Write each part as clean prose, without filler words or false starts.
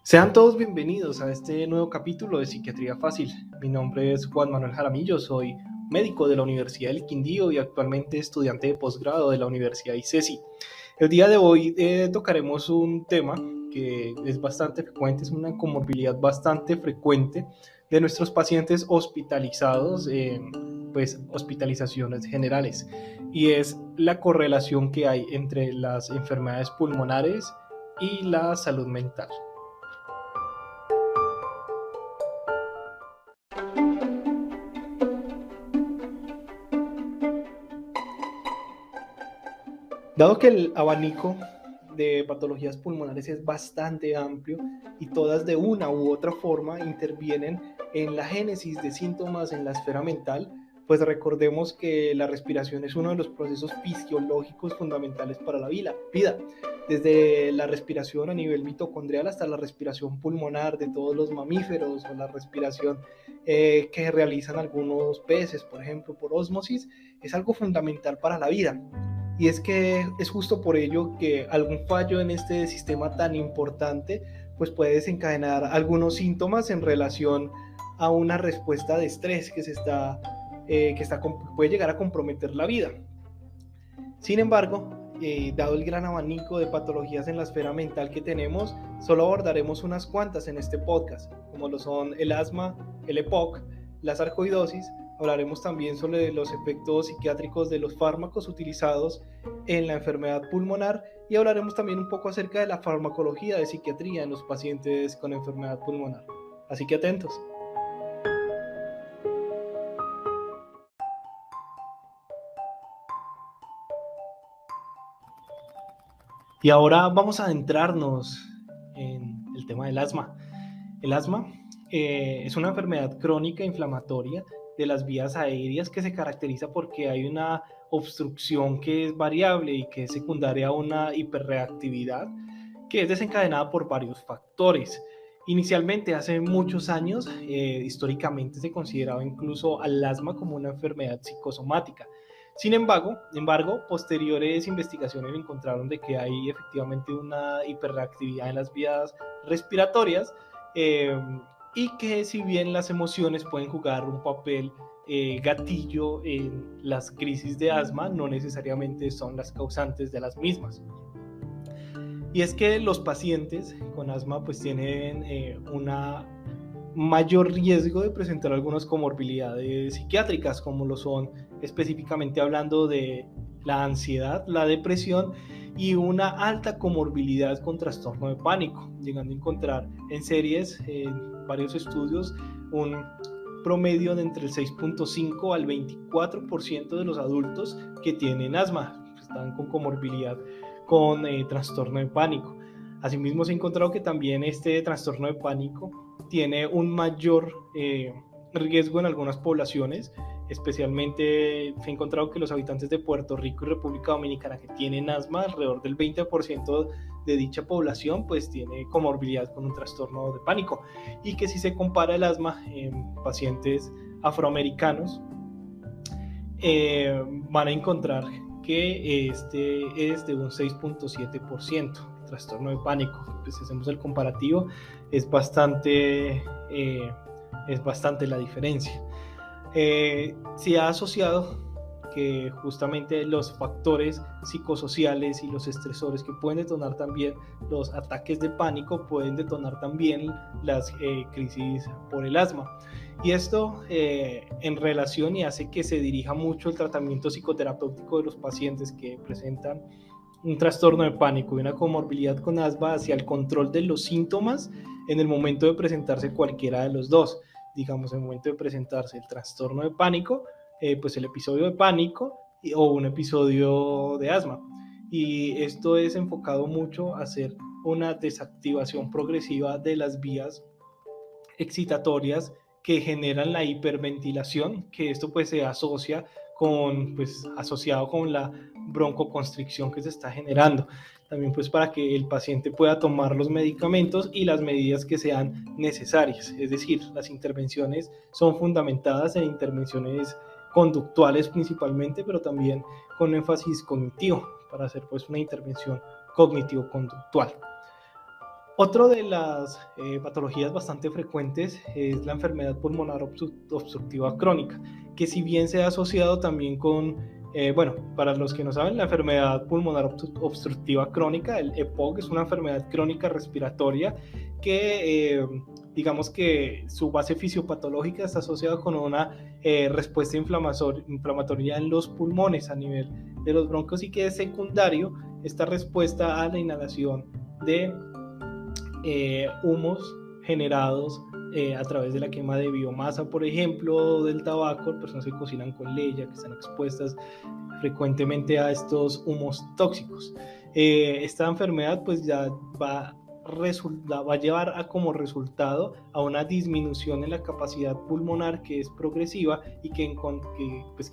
Sean todos bienvenidos a este nuevo capítulo de Psiquiatría Fácil. Mi nombre es Juan Manuel Jaramillo, soy médico de la Universidad del Quindío y actualmente estudiante de posgrado de la Universidad ICESI. El día de hoy tocaremos un tema que es bastante frecuente, es una comorbilidad bastante frecuente de nuestros pacientes hospitalizados, hospitalizaciones generales, y es la correlación que hay entre las enfermedades pulmonares y la salud mental. Dado que el abanico de patologías pulmonares es bastante amplio y todas de una u otra forma intervienen en la génesis de síntomas en la esfera mental, pues recordemos que la respiración es uno de los procesos fisiológicos fundamentales para la vida. Desde la respiración a nivel mitocondrial hasta la respiración pulmonar de todos los mamíferos o la respiración que realizan algunos peces, por ejemplo, por ósmosis, es algo fundamental para la vida. Y es que es justo por ello que algún fallo en este sistema tan importante pues puede desencadenar algunos síntomas en relación a una respuesta de estrés que puede llegar a comprometer la vida. Sin embargo, dado el gran abanico de patologías en la esfera mental que tenemos, solo abordaremos unas cuantas en este podcast, como lo son el asma, el EPOC, la sarcoidosis. Hablaremos también sobre los efectos psiquiátricos de los fármacos utilizados en la enfermedad pulmonar y hablaremos también un poco acerca de la farmacología de psiquiatría en los pacientes con enfermedad pulmonar. Así que atentos. Y ahora vamos a adentrarnos en el tema del asma. El asma es una enfermedad crónica inflamatoria de las vías aéreas que se caracteriza porque hay una obstrucción que es variable y que es secundaria a una hiperreactividad que es desencadenada por varios factores. Inicialmente, hace muchos años, históricamente se consideraba incluso al asma como una enfermedad psicosomática. Sin embargo, posteriores investigaciones encontraron de que hay efectivamente una hiperreactividad en las vías respiratorias y que si bien las emociones pueden jugar un papel gatillo en las crisis de asma, no necesariamente son las causantes de las mismas. Y es que los pacientes con asma pues tienen una mayor riesgo de presentar algunas comorbilidades psiquiátricas, como lo son específicamente hablando de la ansiedad, la depresión y una alta comorbilidad con trastorno de pánico, llegando a encontrar en series, en varios estudios, un promedio de entre el 6.5 al 24% de los adultos que tienen asma están con comorbilidad con trastorno de pánico. Asimismo, se ha encontrado que también este trastorno de pánico tiene un mayor riesgo en algunas poblaciones, especialmente se ha encontrado que los habitantes de Puerto Rico y República Dominicana que tienen asma, alrededor del 20% de dicha población pues tiene comorbilidad con un trastorno de pánico, y que si se compara el asma en pacientes afroamericanos, van a encontrar que este es de un 6.7%. El trastorno de pánico, pues si hacemos el comparativo, es bastante la diferencia. Se ha asociado que justamente los factores psicosociales y los estresores que pueden detonar también los ataques de pánico pueden detonar también las crisis por el asma. Y esto en relación y hace que se dirija mucho el tratamiento psicoterapéutico de los pacientes que presentan un trastorno de pánico y una comorbilidad con asma hacia el control de los síntomas en el momento de presentarse cualquiera de los dos. Digamos, en el momento de presentarse el trastorno de pánico, pues el episodio de pánico o un episodio de asma. Y esto es enfocado mucho a hacer una desactivación progresiva de las vías excitatorias que generan la hiperventilación, que esto pues se asocia asociado con la broncoconstricción que se está generando. También pues para que el paciente pueda tomar los medicamentos y las medidas que sean necesarias. Es decir, las intervenciones son fundamentadas en intervenciones conductuales principalmente, pero también con énfasis cognitivo, para hacer pues una intervención cognitivo-conductual. Otro de las patologías bastante frecuentes es la enfermedad pulmonar obstructiva crónica, que si bien se ha asociado también con, para los que no saben, la enfermedad pulmonar obstructiva crónica, el EPOC, es una enfermedad crónica respiratoria que digamos que su base fisiopatológica está asociada con una respuesta inflamatoria en los pulmones a nivel de los bronquios, y que es secundario esta respuesta a la inhalación de humos generados a través de la quema de biomasa, por ejemplo, del tabaco, personas que cocinan con leña, que están expuestas frecuentemente a estos humos tóxicos. Esta enfermedad pues ya va a llevar a como resultado a una disminución en la capacidad pulmonar que es progresiva, y que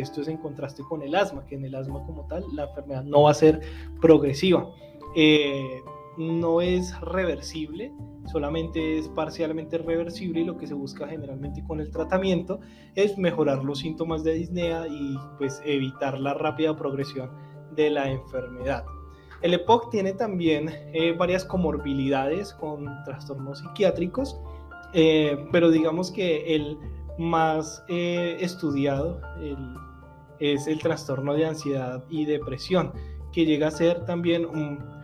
esto es en contraste con el asma, que en el asma como tal la enfermedad no va a ser progresiva. No es reversible, solamente es parcialmente reversible, y lo que se busca generalmente con el tratamiento es mejorar los síntomas de disnea y pues evitar la rápida progresión de la enfermedad. El EPOC tiene también varias comorbilidades con trastornos psiquiátricos, pero digamos que el más estudiado es el trastorno de ansiedad y depresión, que llega a ser también un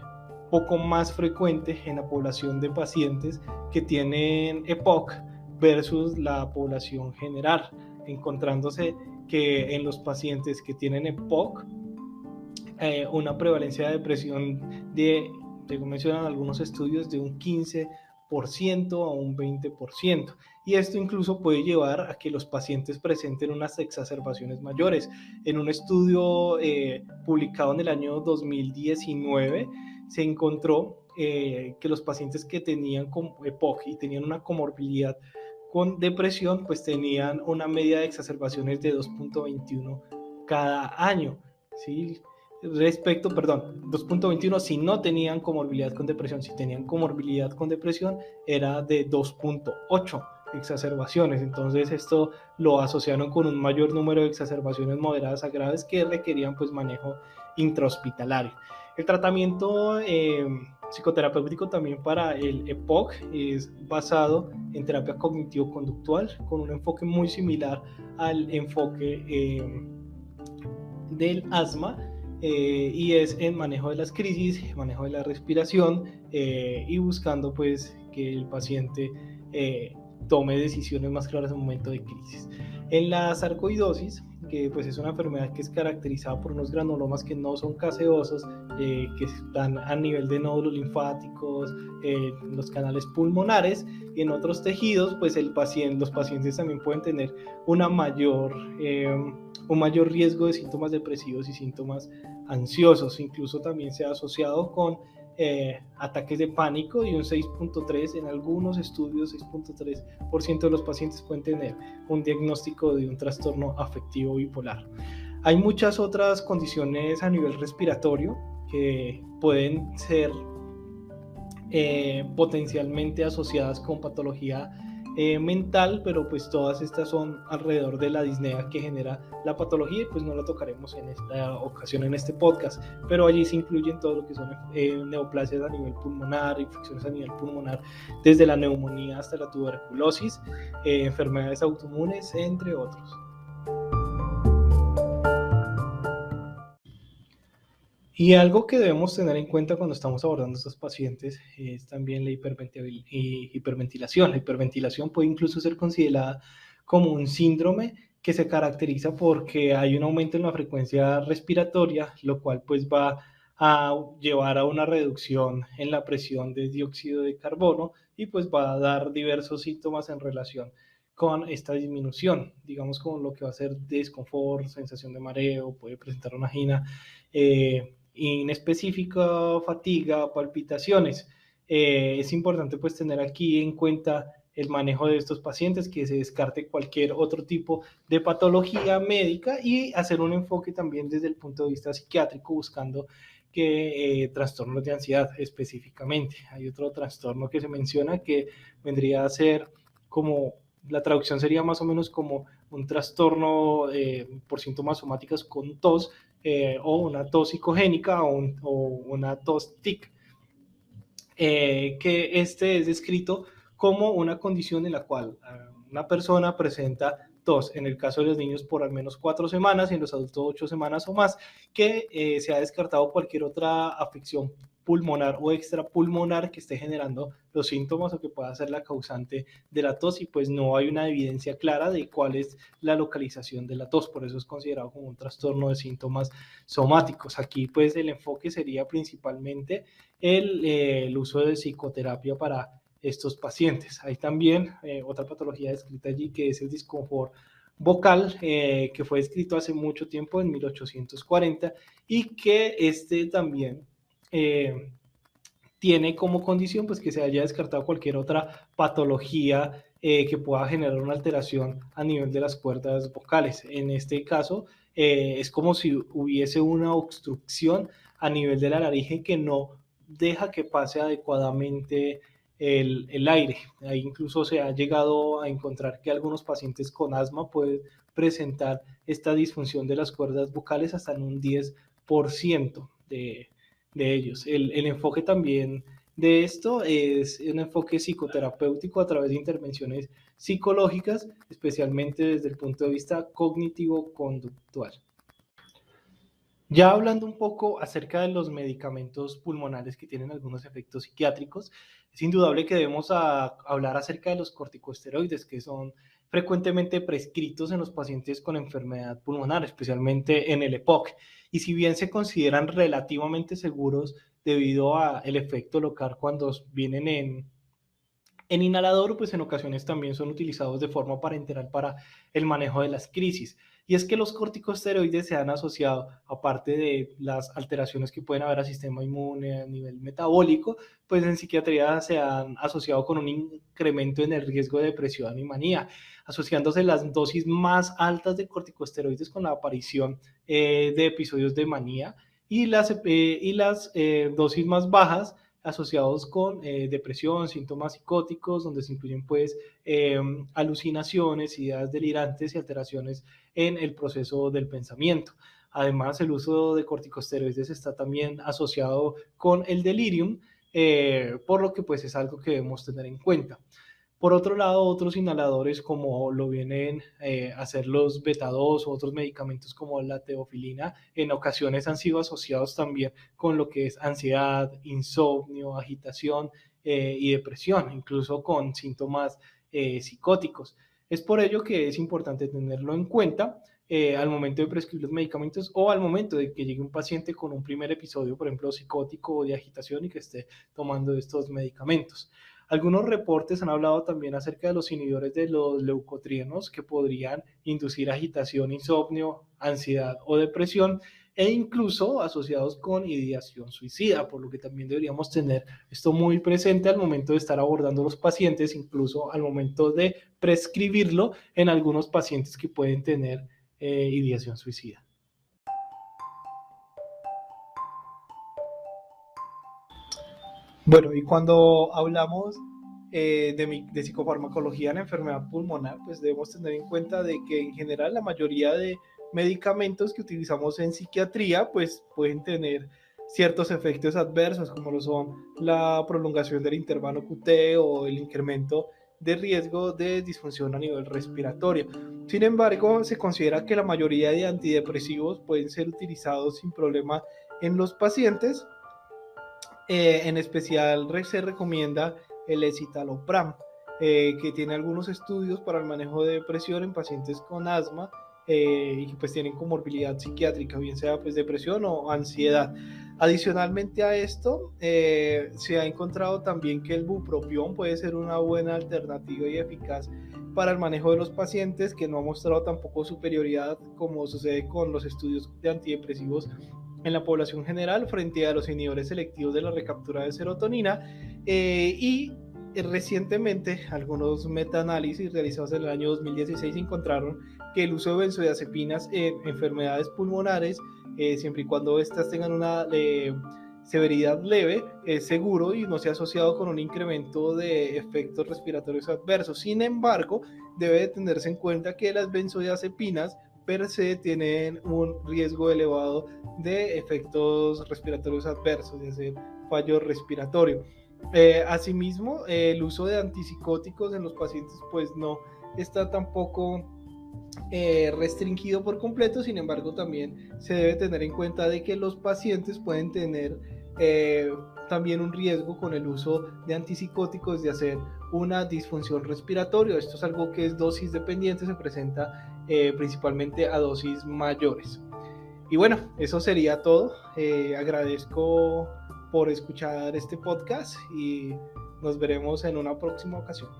poco más frecuente en la población de pacientes que tienen EPOC versus la población general, encontrándose que en los pacientes que tienen EPOC una prevalencia de depresión según mencionan algunos estudios, de un 15% a un 20%. Y esto incluso puede llevar a que los pacientes presenten unas exacerbaciones mayores. En un estudio publicado en el año 2019, se encontró que los pacientes que tenían EPOC y tenían una comorbilidad con depresión, pues tenían una media de exacerbaciones de 2.21 cada año, ¿sí? 2.21 si no tenían comorbilidad con depresión. Si tenían comorbilidad con depresión, era de 2.8 exacerbaciones. Entonces esto lo asociaron con un mayor número de exacerbaciones moderadas a graves que requerían pues manejo intrahospitalario. El tratamiento psicoterapéutico también para el EPOC es basado en terapia cognitivo-conductual, con un enfoque muy similar al enfoque del asma, y es en manejo de las crisis, manejo de la respiración, y buscando pues que el paciente tome decisiones más claras en un momento de crisis. En la sarcoidosis, que pues es una enfermedad que es caracterizada por unos granulomas que no son caseosos, que están a nivel de nódulos linfáticos, los canales pulmonares y en otros tejidos, pues los pacientes también pueden tener un mayor riesgo de síntomas depresivos y síntomas ansiosos. Incluso también se ha asociado con ataques de pánico, y un 6.3, en algunos estudios 6.3% de los pacientes pueden tener un diagnóstico de un trastorno afectivo bipolar. Hay muchas otras condiciones a nivel respiratorio que pueden ser potencialmente asociadas con patología mental, pero pues todas estas son alrededor de la disnea que genera la patología, y pues no la tocaremos en esta ocasión en este podcast, pero allí se incluyen todo lo que son neoplasias a nivel pulmonar, infecciones a nivel pulmonar, desde la neumonía hasta la tuberculosis, enfermedades autoinmunes, entre otros. Y algo que debemos tener en cuenta cuando estamos abordando a estos pacientes es también la hiperventilación. La hiperventilación puede incluso ser considerada como un síndrome que se caracteriza porque hay un aumento en la frecuencia respiratoria, lo cual pues va a llevar a una reducción en la presión de dióxido de carbono, y pues va a dar diversos síntomas en relación con esta disminución, digamos como lo que va a ser desconfort, sensación de mareo, puede presentar una angina inespecífica, fatiga, palpitaciones. Es importante pues tener aquí en cuenta el manejo de estos pacientes, que se descarte cualquier otro tipo de patología médica, y hacer un enfoque también desde el punto de vista psiquiátrico, buscando que trastornos de ansiedad específicamente. Hay otro trastorno que se menciona que vendría a ser como, la traducción sería más o menos como un trastorno por síntomas somáticos con tos, o una tos psicogénica, o una tos tic. que este es descrito como una condición en la cual una persona presenta tos, en el caso de los niños por al menos 4 semanas y en los adultos 8 semanas o más, que se ha descartado cualquier otra afección pulmonar o extrapulmonar que esté generando los síntomas o que pueda ser la causante de la tos, y pues no hay una evidencia clara de cuál es la localización de la tos, por eso es considerado como un trastorno de síntomas somáticos. Aquí pues el enfoque sería principalmente el uso de psicoterapia para estos pacientes. Hay también otra patología descrita allí, que es el disconfort vocal, que fue descrito hace mucho tiempo, en 1840, y que este también tiene como condición pues que se haya descartado cualquier otra patología que pueda generar una alteración a nivel de las cuerdas vocales. En este caso, es como si hubiese una obstrucción a nivel de la laringe que no deja que pase adecuadamente el aire. Ahí incluso se ha llegado a encontrar que algunos pacientes con asma pueden presentar esta disfunción de las cuerdas vocales hasta en un 10% de ellos. El enfoque también de esto es un enfoque psicoterapéutico a través de intervenciones psicológicas, especialmente desde el punto de vista cognitivo-conductual. Ya hablando un poco acerca de los medicamentos pulmonares que tienen algunos efectos psiquiátricos, es indudable que debemos hablar acerca de los corticosteroides, que son frecuentemente prescritos en los pacientes con enfermedad pulmonar, especialmente en el EPOC. Y si bien se consideran relativamente seguros debido al efecto local cuando vienen en inhalador, pues en ocasiones también son utilizados de forma parenteral para el manejo de las crisis. Y es que los corticosteroides se han asociado, aparte de las alteraciones que pueden haber al sistema inmune a nivel metabólico, pues en psiquiatría se han asociado con un incremento en el riesgo de depresión y manía, asociándose las dosis más altas de corticosteroides con la aparición de episodios de manía, y las dosis más bajas asociados con depresión, síntomas psicóticos, donde se incluyen pues alucinaciones, ideas delirantes y alteraciones en el proceso del pensamiento. Además, el uso de corticosteroides está también asociado con el delirium, por lo que pues es algo que debemos tener en cuenta. Por otro lado, otros inhaladores como lo vienen a hacer los beta-2 o otros medicamentos como la teofilina, en ocasiones han sido asociados también con lo que es ansiedad, insomnio, agitación y depresión, incluso con síntomas psicóticos. Es por ello que es importante tenerlo en cuenta al momento de prescribir los medicamentos o al momento de que llegue un paciente con un primer episodio, por ejemplo, psicótico o de agitación, y que esté tomando estos medicamentos. Algunos reportes han hablado también acerca de los inhibidores de los leucotrienos que podrían inducir agitación, insomnio, ansiedad o depresión, e incluso asociados con ideación suicida, por lo que también deberíamos tener esto muy presente al momento de estar abordando los pacientes, incluso al momento de prescribirlo en algunos pacientes que pueden tener ideación suicida. Bueno, y cuando hablamos de psicofarmacología en la enfermedad pulmonar, pues debemos tener en cuenta de que en general la mayoría de medicamentos que utilizamos en psiquiatría pues pueden tener ciertos efectos adversos, como lo son la prolongación del intervalo QT o el incremento de riesgo de disfunción a nivel respiratorio. Sin embargo, se considera que la mayoría de antidepresivos pueden ser utilizados sin problema en los pacientes. En especial se recomienda el escitalopram, que tiene algunos estudios para el manejo de depresión en pacientes con asma y que pues tienen comorbilidad psiquiátrica, bien sea pues depresión o ansiedad. Adicionalmente a esto, se ha encontrado también que el bupropión puede ser una buena alternativa y eficaz para el manejo de los pacientes, que no ha mostrado tampoco superioridad como sucede con los estudios de antidepresivos en la población general frente a los inhibidores selectivos de la recaptura de serotonina, y recientemente algunos metaanálisis realizados en el año 2016 encontraron que el uso de benzodiazepinas en enfermedades pulmonares, siempre y cuando éstas tengan una severidad leve, es seguro y no se ha asociado con un incremento de efectos respiratorios adversos. Sin embargo, debe tenerse en cuenta que las benzodiazepinas per se tienen un riesgo elevado de efectos respiratorios adversos, de ser fallo respiratorio. Asimismo, el uso de antipsicóticos en los pacientes pues no está tampoco restringido por completo. Sin embargo, también se debe tener en cuenta de que los pacientes pueden tener también un riesgo con el uso de antipsicóticos de hacer una disfunción respiratoria. Esto es algo que es dosis dependiente, se presenta principalmente a dosis mayores. Y bueno, eso sería todo. Agradezco por escuchar este podcast y nos veremos en una próxima ocasión.